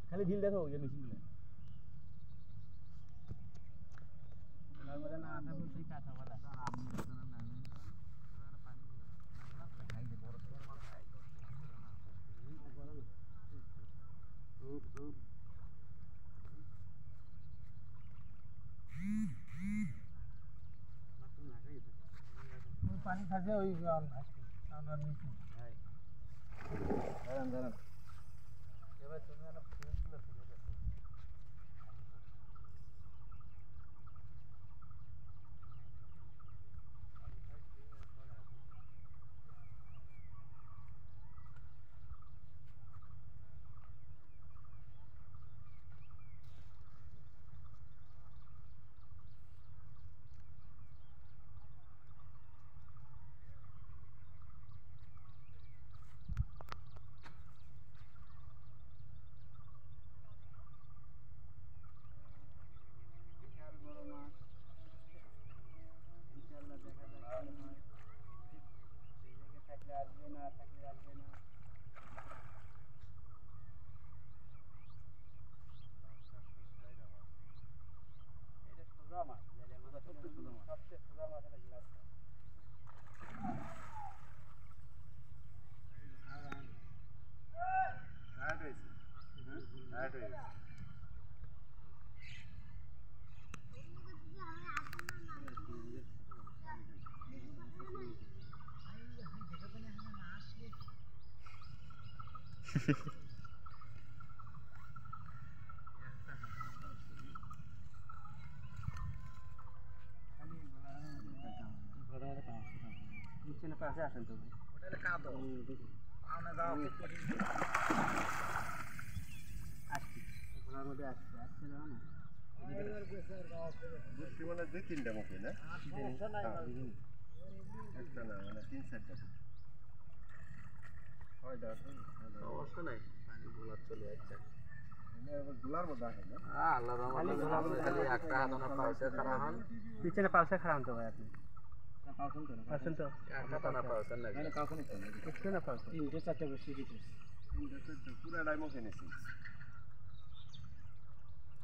খালি ঢিল দেখো ওই মেশিনগুলো ওনার মধ্যে না আসা বলতে কাঁচা বলা পানি থাকে ওই আমার নিচে দাঁড়ান দাঁড়ান এবার তুমি না ফুলগুলো তুলে দেখো আসবে না থাকলে আসবে না এটা সোজা মাছ সবচেয়ে সোজা মাছ এটা গ্লাসটা নিচে পাশে আসেন তো ভাই ওটা কাঁদো আনা দাও আসছি ঘোড়ার মধ্যে আসছে আসছে দাও না বুঝছি মানে দুই তিনটা মুখে না একটা না মানে তিন চারটা ছয়টা সমস্যা নাই পানি গোলার চলে যাচ্ছে গোলার মধ্যে আসে না আল্লাহ রহমতে খালি একটা হাতানা পাশে খাড়া হন পিছনে পাশে খাড়া হন তো ভাই আপনি পাচ্ছেন তো একটা না পাচ্ছেন না মানে কাউকে নিতে না একটু না পাচ্ছেন তিনটে চারটে বেশি দিতে তিনটে চারটে পুরো ডাই মুখে নিছি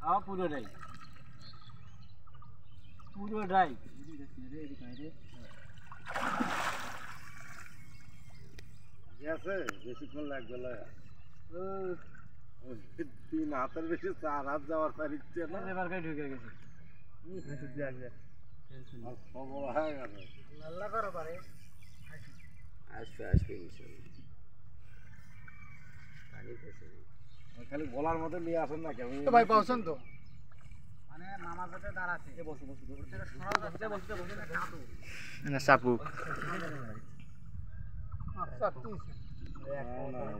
হ্যাঁ পুরো ডাই গেছে বেশিক্ষণ লাগবে না তিন হাতের বেশি 4 হাত যাওয়ার তার ইচ্ছে না এবার গায়ে ঢুকে গেছে আল্লাহ করো পারে আসবে খালি বলার মতো নিয়ে আসেন না কেমন ভাই পাওছেন তো মানে মামা পেটে দাঁড়াচ্ছে বসে না সাপু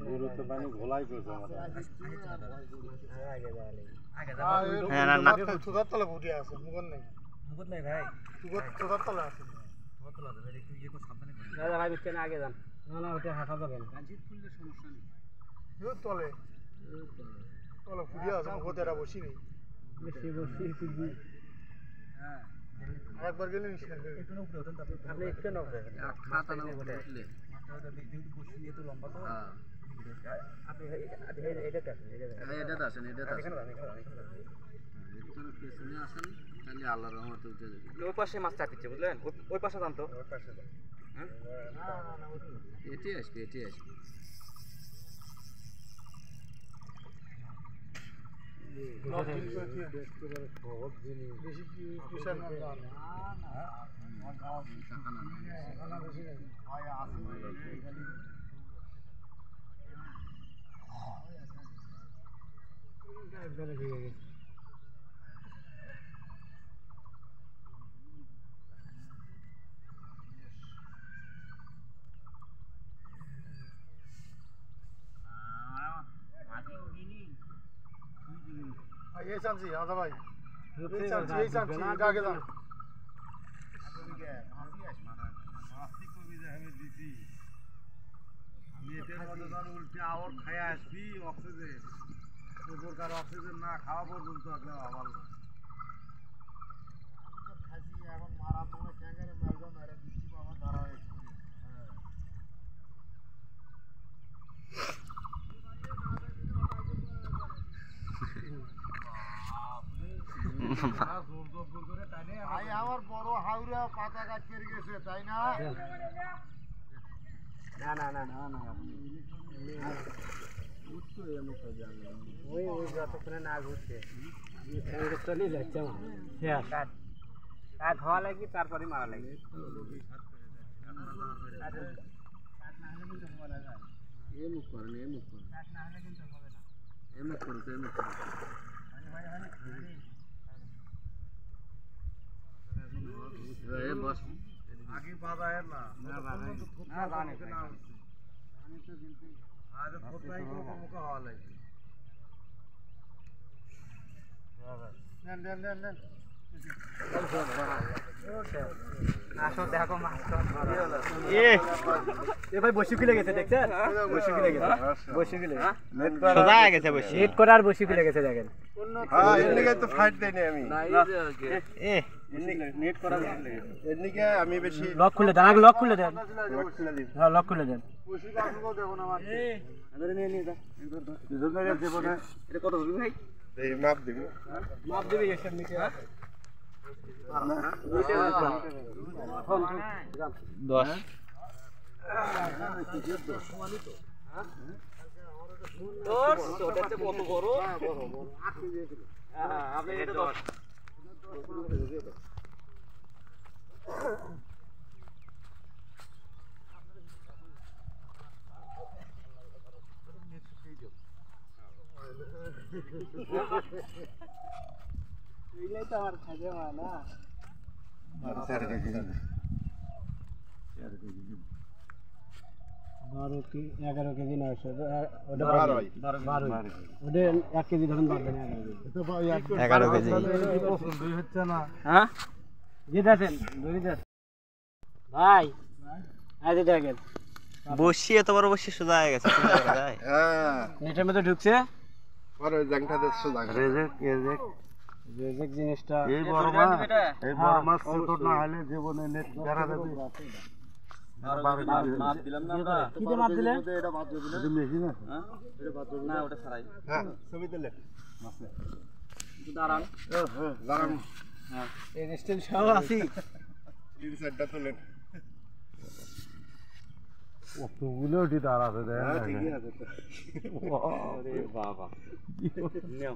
গরু তো পানি ঘোলাই করছে সুগার তলে ফুটে আছে মুগন নাই ভাই সুগার তলে আছে দাদা ভাই বিচ্ছেন আগে যান না ওটা হাঁটা যাবে না গাঞ্জিত ফুললে সমস্যা নেই তলে ফুটে আছে মুগতে এটা বসি নেই হ্যাঁ একবার গেলে একটু উপরে ওঠেন আপনি একটু না উপরে খাতা না উপরে উঠলে মাথাটা যেহেতু বসি এত লম্বা তো আপনি এটাতে আসেন এটাতে আসেন এখানে পেছনে আসেন তাহলে আল্লাহর রহমতে উঠে যাবে ওই পাশে মাছ চাপিচ্ছে বুঝলেন ওই পাশে যান তো ওই পাশে যান হ্যাঁ না এটি আসবে বেশি কুশান না ये चांसी हाँ तो भाई ये चांसी आगे जान उल्टे और खाया আসবি অক্সিজেন উপরকার অক্সিজেন না খাওয়া পর্যন্ত আপনার আবার আমি তো খাসি এখন মারা তোমরা ক্যাঙ্গারে মারবা মেরে দিচ্ছি বাবা ভাই আমার বড় হাওড়া পাতা গাছ কেটে গেছে তাই না? না না না না না ওই ওই যতক্ষণে না ঘুরছে চলে যাচ্ছে কাঠ হওয়া লাগবে তারপরে মারা লাগবে। এমুক করেন এমুক করেন এমুক করতে এমুক করেন বস আগে বাজায় না না বাজায় না জানে না আজ কোথায় মুখে হওয়া লাগবে। নেন নেন নেন নেন আসো দেখো মাছ এ ভাই বসি ফেলে গেছে দেখছেন বসি ফেলে গেছে বসি ফেলে নেট সোজা হয়ে গেছে বসি নেট করার বসি ফেলে গেছে দেখেন। হ্যাঁ এর লিগে তো ফাইট দেইনি আমি এ নেট করা এর লিগে আমি বেশি লক খুলে দেন আগে লক খুলে দেন লক খুলে দিই। হ্যাঁ লক খুলে দেন বসি কাটবো দেখো না মাছ ধরে নিয়ে নিয়ে যা দুজন ধরে দেব না এটা কত হবে ভাই এই মাপ দিবি মাপ দিবি এসব নিচে 10 ওটাতে কত বড় আপনি এটা 10 এইটাই তো আমার খাজে মা না 4 কেজি 11 কেজি 900 ওটা 12 ওটা 1 কেজি ধরুন 11 কেজি পছন্দই হচ্ছে না। হ্যাঁ যেতেছেন ধরে যাচ্ছে ভাই আজ দেখেন বসি এত বড় বসি সোজা হয়ে গেছে হ্যাঁ নেটের মধ্যে ঢুকছে পরে জাংটাতে সোজা রেজেক রেজেক জিনিসটা এই বড় মাছ ছোট না হলে জীবনে নেট ধরা যাবে। মাপ দিলাম না আমরা কি দিয়ে মাপ দিলেন এটা বাদ দিবি না মেশিন আছে হ্যাঁ এটা বাদ দেব না ওটা ছাড়াই হ্যাঁ ছবি দিলে মাছে একটু দাঁড়ান হ্যাঁ দাঁড়ান হ্যাঁ এই স্টিল সব আছে তিন সাইডটা তুলেন কতগুলো দাঁড়াতে দেয় ঠিকই আছে আরে বাবা নাও